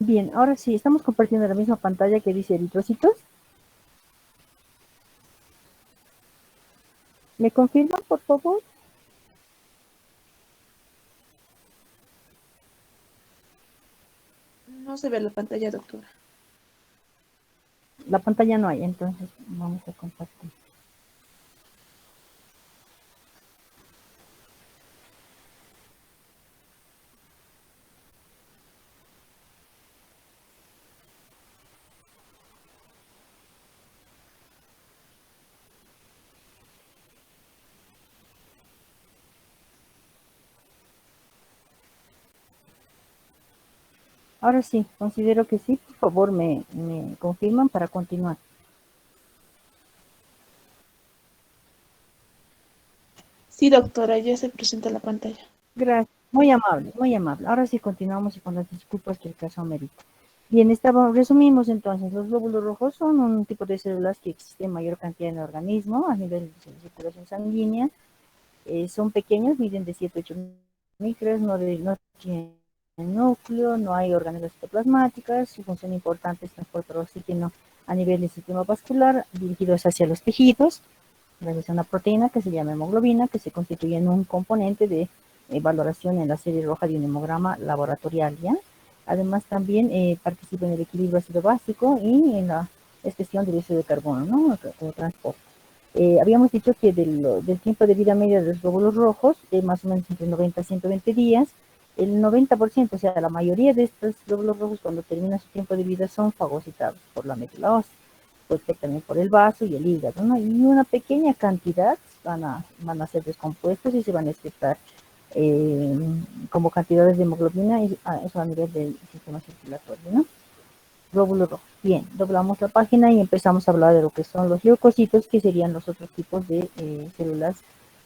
Bien, ahora sí, estamos compartiendo la misma pantalla que dice eritrocitos. ¿Me confirman, por favor? No se ve la pantalla, doctora. La pantalla no hay, entonces vamos a compartir. Ahora sí, considero que sí. Por favor, me confirman para continuar. Sí, doctora, ya se presenta la pantalla. Gracias. Muy amable, muy amable. Ahora sí continuamos y con las disculpas que el caso amerita. Bien, resumimos entonces. Los glóbulos rojos son un tipo de células que existen en mayor cantidad en el organismo a nivel de circulación sanguínea. Son pequeños, miden de 7 a 8 micras, no tienen núcleo, no hay orgánulos citoplasmáticas. Su función importante es transportar oxígeno a nivel del sistema vascular dirigidos hacia los tejidos, gracias a una proteína que se llama hemoglobina, que se constituye en un componente de valoración en la serie roja de un hemograma laboratorial, ¿ya? Además, también participa en el equilibrio ácido básico y en la excreción de dióxido de carbono, ¿no? O transporte. Habíamos dicho que del tiempo de vida media de los glóbulos rojos, más o menos entre 90 y 120 días, el 90%, o sea, la mayoría de estos glóbulos rojos cuando termina su tiempo de vida son fagocitados por la médula ósea, pues también por el vaso y el hígado, ¿no? Y una pequeña cantidad van a ser descompuestos y se van a excretar eh, como cantidades de hemoglobina, y eso a nivel del sistema circulatorio, ¿no? Glóbulos rojos. Bien, doblamos la página y empezamos a hablar de lo que son los leucocitos, que serían los otros tipos de células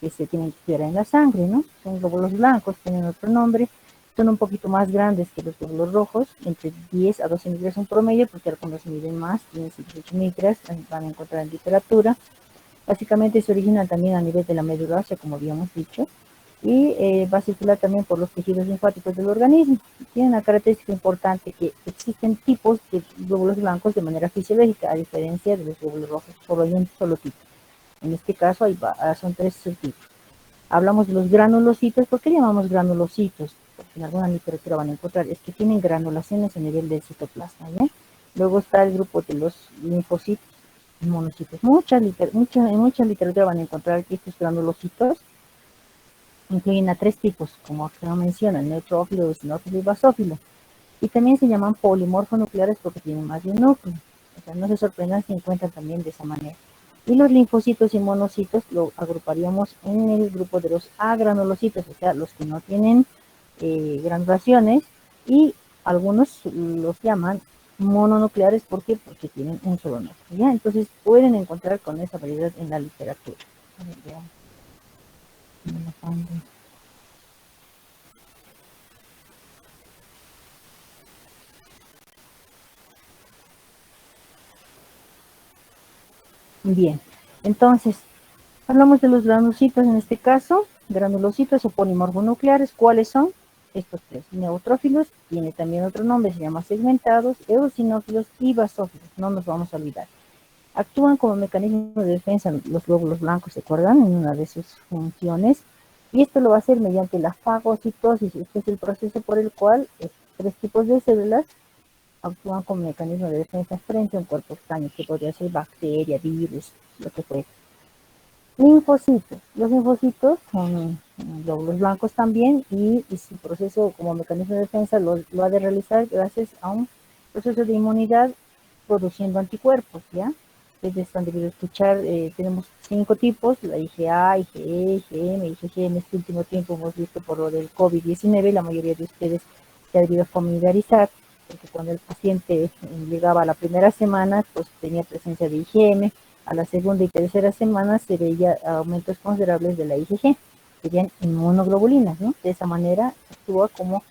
que se tienen que estudiar en la sangre, ¿no? Son glóbulos blancos, tienen otro nombre, son un poquito más grandes que los glóbulos rojos, entre 10 a 12 micras en promedio, porque algunos miden más, tienen 18 micras, van a encontrar en literatura. Básicamente se originan también a nivel de la médula ósea, como habíamos dicho, y va a circular también por los tejidos linfáticos del organismo. Tiene una característica importante que existen tipos de glóbulos blancos de manera fisiológica, a diferencia de los glóbulos rojos, solo hay un solo tipo. En este caso son tres subtipos. Hablamos de los granulocitos. ¿Por qué llamamos granulocitos? Porque en alguna literatura van a encontrar, es que tienen granulaciones a nivel del citoplasma, ¿ya? Luego está el grupo de los linfocitos, monocitos. En mucha literatura van a encontrar que estos granulocitos incluyen a tres tipos, como se lo menciona, neutrófilo, eosinófilo y basófilo. Y también se llaman polimorfonucleares porque tienen más de un núcleo. O sea, no se sorprendan si encuentran también de esa manera. Y los linfocitos y monocitos lo agruparíamos en el grupo de los agranulocitos, o sea, los que no tienen granulaciones, y algunos los llaman mononucleares. ¿Por qué? Porque tienen un solo núcleo, ¿ya? Entonces pueden encontrar con esa variedad en la literatura. A ver, veamos. Bien, entonces hablamos de los granulocitos en este caso, granulocitos o polimorfonucleares. ¿Cuáles son? Estos tres: neutrófilos, tiene también otro nombre, se llama segmentados, eosinófilos y basófilos, no nos vamos a olvidar. Actúan como mecanismo de defensa los glóbulos blancos, ¿se acuerdan? En una de sus funciones. Y esto lo va a hacer mediante la fagocitosis. Este es el proceso por el cual tres tipos de células actúan como mecanismo de defensa frente a un cuerpo extraño, que podría ser bacteria, virus, lo que fuera. Linfocitos. Los linfocitos son glóbulos blancos también, y su proceso como mecanismo de defensa lo ha de realizar gracias a un proceso de inmunidad produciendo anticuerpos, ¿ya? Desde han debido escuchar, tenemos 5 tipos: la IgA, IgE, IgM, IgG. En este último tiempo hemos visto por lo del COVID-19, la mayoría de ustedes se ha debido familiarizar, porque cuando el paciente llegaba a la primera semana, pues tenía presencia de IgM, a la segunda y tercera semana se veía aumentos considerables de la IgG, serían inmunoglobulinas, ¿no? De esa manera actúa como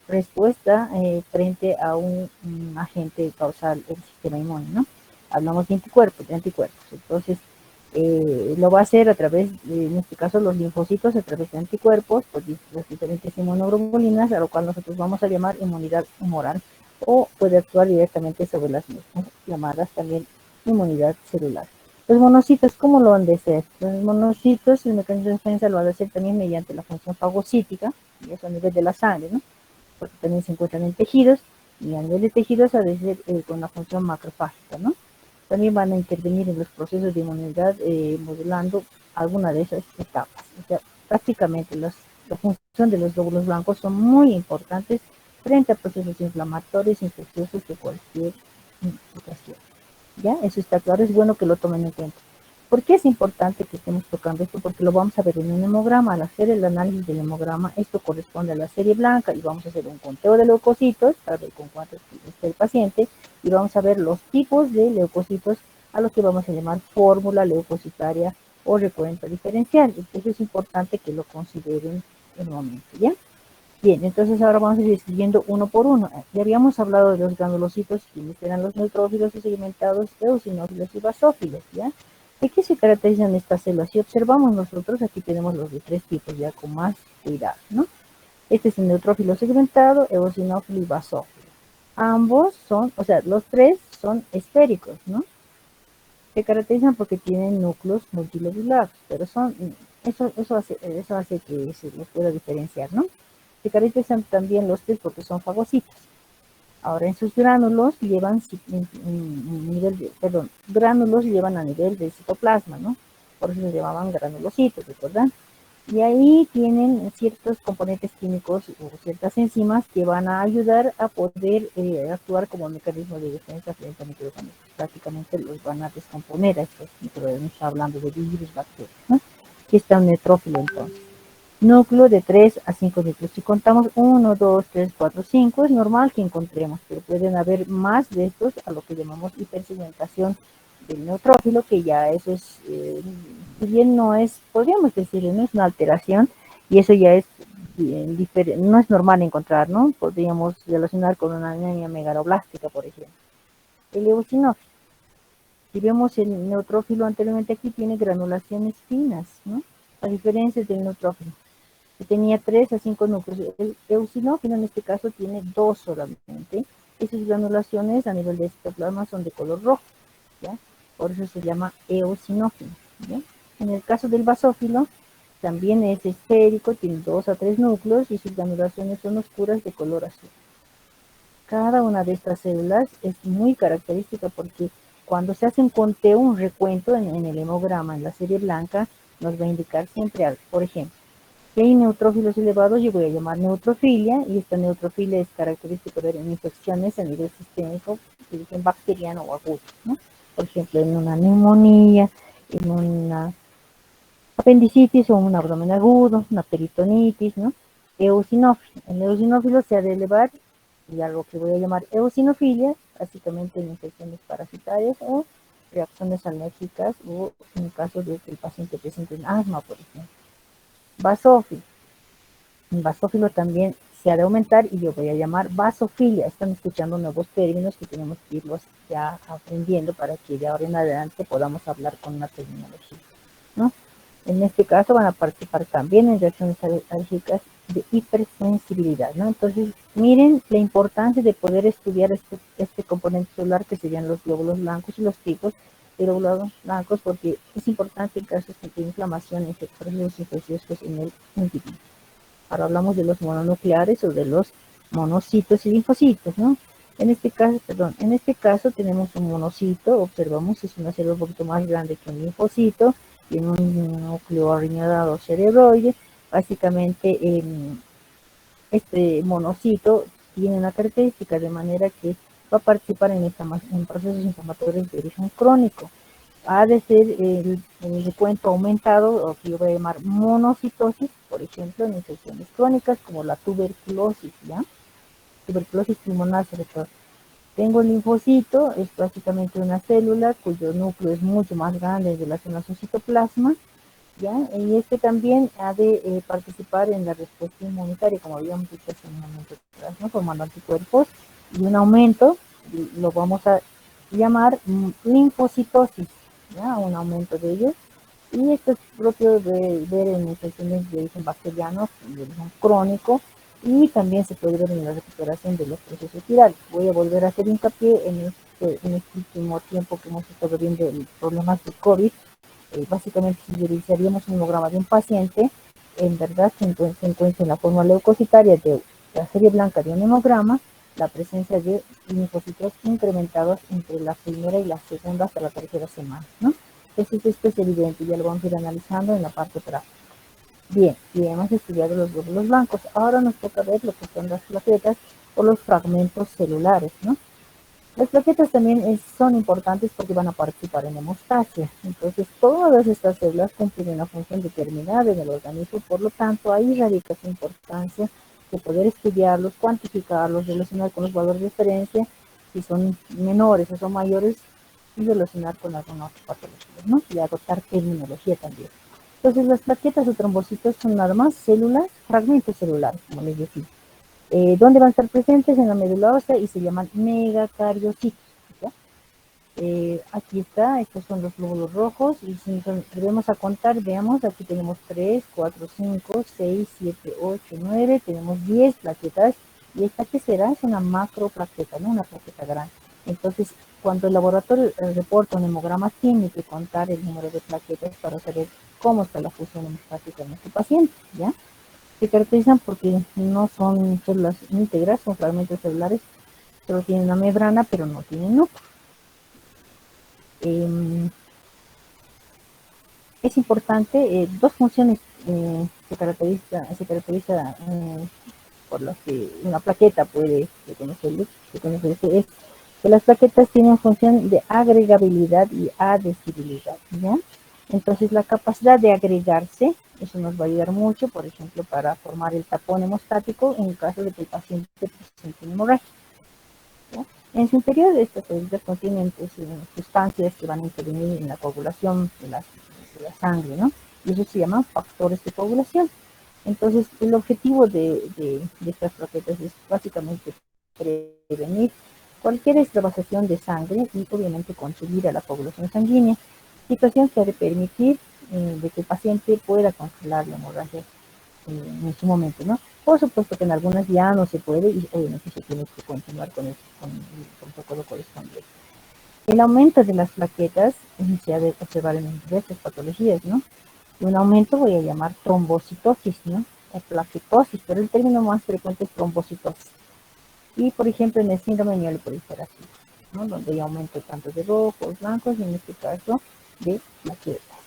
respuesta frente a un agente causal del sistema inmune, ¿no? Hablamos de anticuerpos. Entonces, lo va a hacer a través, en este caso, los linfocitos, a través de anticuerpos, pues las diferentes inmunoglobulinas, a lo cual nosotros vamos a llamar inmunidad humoral o puede actuar directamente sobre las mismas, llamadas también inmunidad celular. Los monocitos, ¿cómo lo han de ser? Los monocitos, el mecanismo de defensa lo ha de hacer también mediante la función fagocítica, y eso a nivel de la sangre, ¿no? Porque también se encuentran en tejidos, y a nivel de tejidos ha de ser con la función macrofágica, ¿no? También van a intervenir en los procesos de inmunidad modulando alguna de esas etapas. O sea, prácticamente la función de los glóbulos blancos son muy importantes frente a procesos inflamatorios, infecciosos de cualquier situación. ¿Ya? Eso está claro, es bueno que lo tomen en cuenta. ¿Por qué es importante que estemos tocando esto? Porque lo vamos a ver en un hemograma. Al hacer el análisis del hemograma, esto corresponde a la serie blanca y vamos a hacer un conteo de leucocitos para ver con cuántos está el paciente y vamos a ver los tipos de leucocitos a los que vamos a llamar fórmula leucocitaria o recuento diferencial. Eso es importante que lo consideren en un momento, ¿ya? Bien, entonces ahora vamos a ir escribiendo uno por uno. Ya habíamos hablado de los granulocitos, quienes eran los neutrófilos y segmentados, eosinófilos y basófilos, ¿ya? ¿De qué se caracterizan estas células? Si observamos nosotros, aquí tenemos los de tres tipos, ya con más cuidado, ¿no? Este es el neutrófilo segmentado, eosinófilo y basófilo. Ambos son, o sea, los tres son esféricos, ¿no? Se caracterizan porque tienen núcleos multilobulados, pero son, eso hace que se los pueda diferenciar, ¿no? Se caracterizan también los tres porque son fagocitos. Ahora en sus gránulos llevan gránulos llevan a nivel del citoplasma, ¿no? Por eso se llamaban granulocitos, ¿recuerdan? Y ahí tienen ciertos componentes químicos o ciertas enzimas que van a ayudar a poder actuar como mecanismo de defensa frente a microorganismos. Prácticamente los van a descomponer a estos microorganismos, hablando de virus, bacterias, ¿no? Aquí está un neutrófilo entonces. Núcleo de 3 a 5 núcleos. Si contamos 1, 2, 3, 4, 5, es normal que encontremos, pero pueden haber más de estos a lo que llamamos hipersegmentación del neutrófilo, que ya eso es, si bien no es, podríamos decirlo, no es una alteración, y eso ya es no es normal encontrar, ¿no? Podríamos relacionar con una anemia megaloblástica, por ejemplo. El eosinófilo. Si vemos el neutrófilo anteriormente aquí, tiene granulaciones finas, ¿no? A diferencia del neutrófilo, que tenía 3 a 5 núcleos. El eosinófilo en este caso tiene 2 solamente, y sus granulaciones a nivel de citoplasma son de color rojo, ¿ya? Por eso se llama eosinófilo, ¿ya? En el caso del basófilo, también es esférico, tiene 2 a 3 núcleos y sus granulaciones son oscuras de color azul. Cada una de estas células es muy característica porque cuando se hace un conteo, un recuento en el hemograma, en la serie blanca, nos va a indicar siempre algo. Por ejemplo, si hay neutrófilos elevados, yo voy a llamar neutrofilia, y esta neutrofilia es característica de infecciones a nivel sistémico, de origen bacteriano o agudo, ¿no? Por ejemplo, en una neumonía, en una apendicitis o un abdomen agudo, una peritonitis, ¿no? Eosinófilo. El eosinófilo se ha de elevar, y a lo que voy a llamar eosinofilia, básicamente en infecciones parasitarias o reacciones alérgicas, o en caso de que el paciente presente un asma, por ejemplo. Basófilo. El basófilo también se ha de aumentar y yo voy a llamar basofilia. Están escuchando nuevos términos que tenemos que irlos ya aprendiendo para que de ahora en adelante podamos hablar con una terminología, ¿no? En este caso van a participar también en reacciones alérgicas de hipersensibilidad, ¿no? Entonces, miren la importancia de poder estudiar este componente celular que serían los glóbulos blancos y los tipos de glóbulos blancos, porque es importante en casos de inflamación y procesos infecciosos en el individuo. Ahora hablamos de los mononucleares o de los monocitos y linfocitos, ¿no? En este caso tenemos un monocito, observamos, es una célula un poquito más grande que un linfocito, tiene un núcleo arreñado cerebroide. Básicamente este monocito tiene una característica de manera que va a participar en procesos inflamatorios de origen crónico. Ha de ser el recuento aumentado, o que yo voy a llamar monocitosis, por ejemplo, en infecciones crónicas como la tuberculosis, ¿ya? Tuberculosis pulmonar sobre todo. Tengo el linfocito, es básicamente una célula cuyo núcleo es mucho más grande en relación a su citoplasma, ¿ya? Y este también ha de participar en la respuesta inmunitaria, como habíamos dicho hace un momento atrás, ¿no? Formando anticuerpos, y un aumento, lo vamos a llamar linfocitosis, ¿ya? Un aumento de ellos. Y esto es propio de ver en infecciones de origen bacteriano, de origen crónico, y también se puede ver en la recuperación de los procesos virales. Voy a volver a hacer hincapié en este último tiempo que hemos estado viendo el problemas de COVID. Básicamente, si realizaríamos un hemograma de un paciente, en verdad se encuentra en la forma leucocitaria de la serie blanca de un hemograma la presencia de linfocitos incrementados entre la primera y la segunda hasta la tercera semana, ¿no? Entonces esto es evidente, ya lo vamos a ir analizando en la parte práctica. Bien, y hemos estudiado los glóbulos blancos. Ahora nos toca ver lo que son las plaquetas o los fragmentos celulares, ¿no? Las plaquetas también son importantes porque van a participar en hemostasia. Entonces, todas estas células cumplen una función determinada en el organismo, por lo tanto, ahí radica su importancia de poder estudiarlos, cuantificarlos, relacionar con los valores de referencia, si son menores o son mayores, y relacionar con alguna otra patología, ¿no? Y adoptar terminología también. Entonces, las plaquetas o trombocitos son nada más células, fragmentos celulares, como les decía. ¿Dónde van a estar presentes? En la médula ósea y se llaman megacariocitos. Aquí está, estos son los glóbulos rojos y si volvemos a contar, veamos, aquí tenemos 3, 4, 5, 6, 7, 8, 9, tenemos 10 plaquetas y esta que será es una macroplaqueta, ¿no? Una plaqueta grande. Entonces, cuando el laboratorio reporta un hemograma, tiene que contar el número de plaquetas para saber cómo está la fusión hemostática en este paciente, ¿ya? Se caracterizan porque no son células íntegras, son fragmentos celulares, solo tienen una membrana, pero no tienen núcleo. Es importante, dos funciones se caracteriza por las que una plaqueta puede reconocerse, es que las plaquetas tienen función de agregabilidad y adhesibilidad, ¿ya? Entonces la capacidad de agregarse, eso nos va a ayudar mucho, por ejemplo, para formar el tapón hemostático en caso de que el paciente presente hemorragia. En su interior, estas células contienen pues, sustancias que van a intervenir en la coagulación de la sangre, ¿no? Y eso se llaman factores de coagulación. Entonces, el objetivo de estas plaquetas es básicamente prevenir cualquier extravasación de sangre y obviamente contribuir a la coagulación sanguínea, situación que ha de permitir de que el paciente pueda controlar la hemorragia en su momento, ¿no? Por supuesto que en algunas ya no se puede y obviamente se tiene que continuar con el protocolo correspondiente. El aumento de las plaquetas se ha de observar en diversas patologías, ¿no? Y un aumento voy a llamar trombocitosis, ¿no? O plaquetosis, pero el término más frecuente es trombocitosis. Y, por ejemplo, en el síndrome mieloproliferativo, ¿no? Donde hay aumento tanto de rojos, blancos, y en este caso de plaquetas.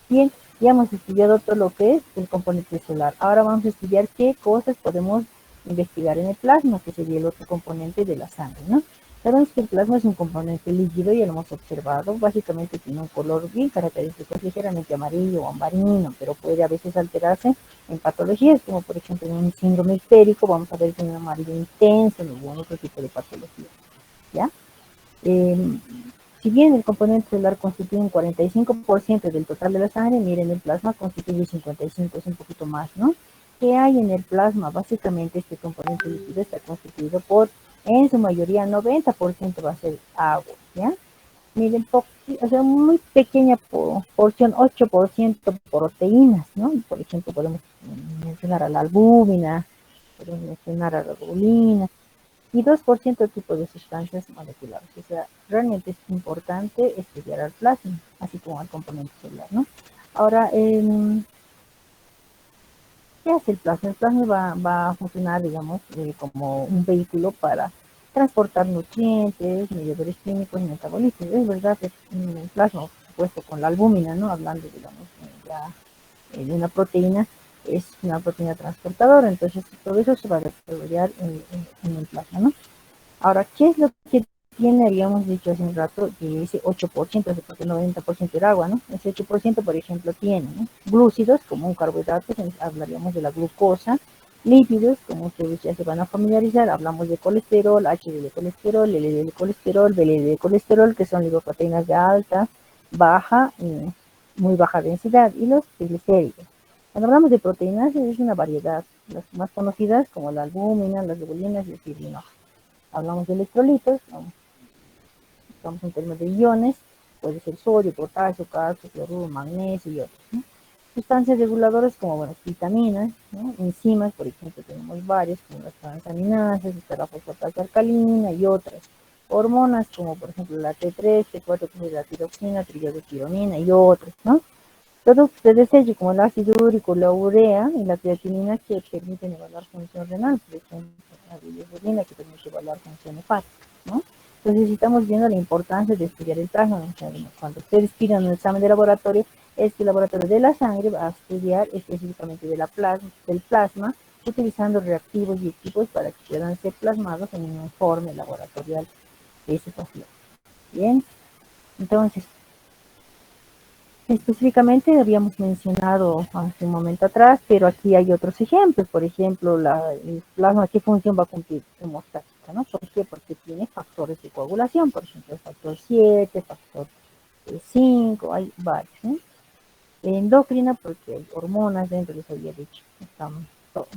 Bien, ya hemos estudiado todo lo que es el componente celular. Ahora vamos a estudiar qué cosas podemos investigar en el plasma, que sería el otro componente de la sangre, ¿no? Sabemos que el plasma es un componente líquido, ya lo hemos observado. Básicamente tiene un color bien característico, es ligeramente amarillo o ambarino, pero puede a veces alterarse en patologías, como por ejemplo en un síndrome histérico, vamos a ver que es un amarillo intenso, o en otro tipo de patología, ¿ya? Si bien el componente celular constituye un 45% del total de la sangre, miren, el plasma constituye 55%, es un poquito más, ¿no? ¿Qué hay en el plasma? Básicamente este componente líquido está constituido por, en su mayoría, 90% va a ser agua, ¿ya? Miren, o sea, muy pequeña porción, 8% proteínas, ¿no? Por ejemplo, podemos mencionar a la albúmina, podemos mencionar a la globulina, y 2% tipo de sustancias moleculares. O sea, realmente es importante estudiar al plasma, así como al componente celular, ¿no? Ahora, ¿qué hace el plasma? El plasma va a funcionar, digamos, como un vehículo para transportar nutrientes, mediadores químicos y metabolistas. Es verdad que el plasma, por supuesto, con la albúmina, ¿no? Hablando, digamos, ya de una proteína, es una proteína transportadora, entonces todo eso se va a desarrollar en el plasma, ¿no? Ahora, ¿qué es lo que tiene, habíamos dicho hace un rato, que ese 8%, porque el 90% era agua, ¿no? Ese 8%, por ejemplo, tiene, ¿no? Glúcidos, como un carbohidrato, hablaríamos de la glucosa, lípidos, como ustedes ya se van a familiarizar, hablamos de colesterol, HDL colesterol, LDL colesterol, VLD colesterol, que son lipoproteínas de alta, baja, muy baja densidad, y los triglicéridos. Cuando hablamos de proteínas, es una variedad, las más conocidas como la albúmina, las globulinas y el fibrinógeno. Hablamos de electrolitos, en términos de iones, puede ser sodio, potasio, calcio, cloruro, magnesio y otros, ¿no? sustancias reguladoras como, bueno, vitaminas, ¿no? Enzimas, por ejemplo, tenemos varias, como las transaminasas, está la fosfatasa alcalina y otras. Hormonas como, por ejemplo, la T3, T4, que es la tiroxina, triiodotironina y otras, ¿no? Productos de desecho como el ácido úrico, la urea y la creatinina que permiten evaluar función renal, por ejemplo, la bilirrubina que permite evaluar función hepática, ¿no? Entonces, estamos viendo la importancia de estudiar el plasma. Cuando ustedes pidan un examen de laboratorio, este laboratorio de la sangre va a estudiar específicamente del plasma, utilizando reactivos y equipos para que puedan ser plasmados en un informe laboratorial de ese paciente. Bien, entonces, específicamente habíamos mencionado hace un momento atrás, pero aquí hay otros ejemplos. Por ejemplo, el plasma, ¿qué función va a cumplir? Hemostática, ¿no? ¿Por qué? Porque tiene factores de coagulación, por ejemplo, el factor 7, factor 5, hay varios, ¿no? Endocrina, porque hay hormonas dentro, les había dicho,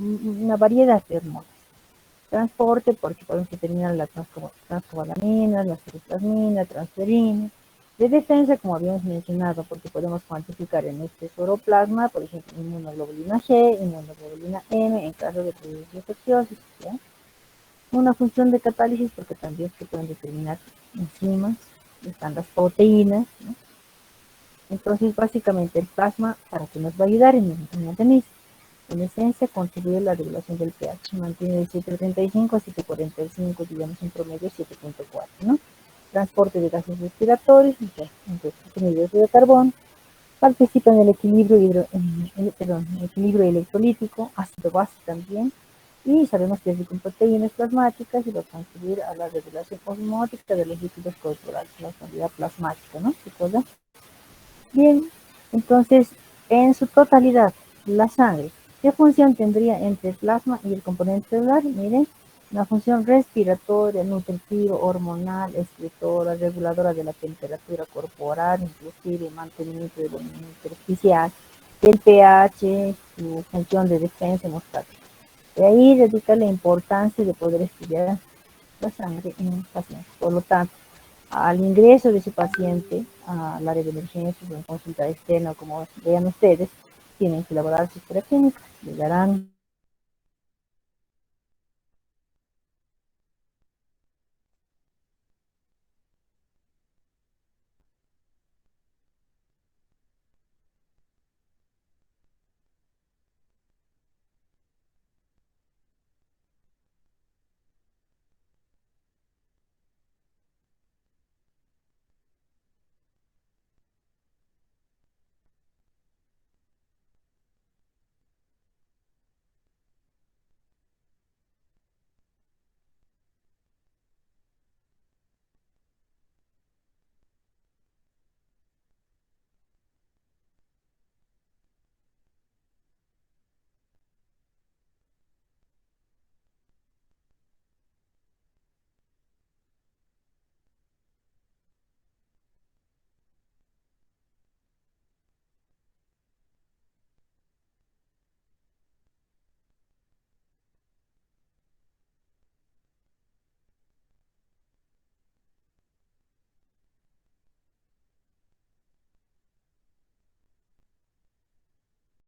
una variedad de hormonas. Transporte, porque podemos determinar las transcobalaminas, las ceruplasminas, transferinas. De defensa, como habíamos mencionado, porque podemos cuantificar en este soroplasma, por ejemplo, inmunoglobulina G, inmunoglobulina M, en caso de producir infecciosis, ¿ya? Una función de catálisis, porque también se pueden determinar enzimas, están las proteínas, ¿no? Entonces, básicamente, el plasma, ¿para qué nos va a ayudar en el organismo? En esencia, contribuye a la regulación del pH, mantiene de 7.35 a 7.45, digamos en promedio 7.4, ¿no? Transporte de gases respiratorios, entre dióxido de carbono, participa en el equilibrio, equilibrio electrolítico, ácido base también, y sabemos que es rico en proteínas plasmáticas y va a contribuir a la regulación osmótica de los líquidos corporales, la calidad plasmática, ¿no? ¿Recuerdan? Bien, entonces, en su totalidad, la sangre, ¿qué función tendría entre el plasma y el componente celular? Miren, una función respiratoria, nutritiva, hormonal, excretora, reguladora de la temperatura corporal, inclusive mantenimiento del volumen intersticial, del pH, su función de defensa hemostática. De ahí radica la importancia de poder estudiar la sangre en un paciente. Por lo tanto, al ingreso de su paciente al área de emergencias o en consulta externa, como vean ustedes, tienen que elaborar su historia clínica, le darán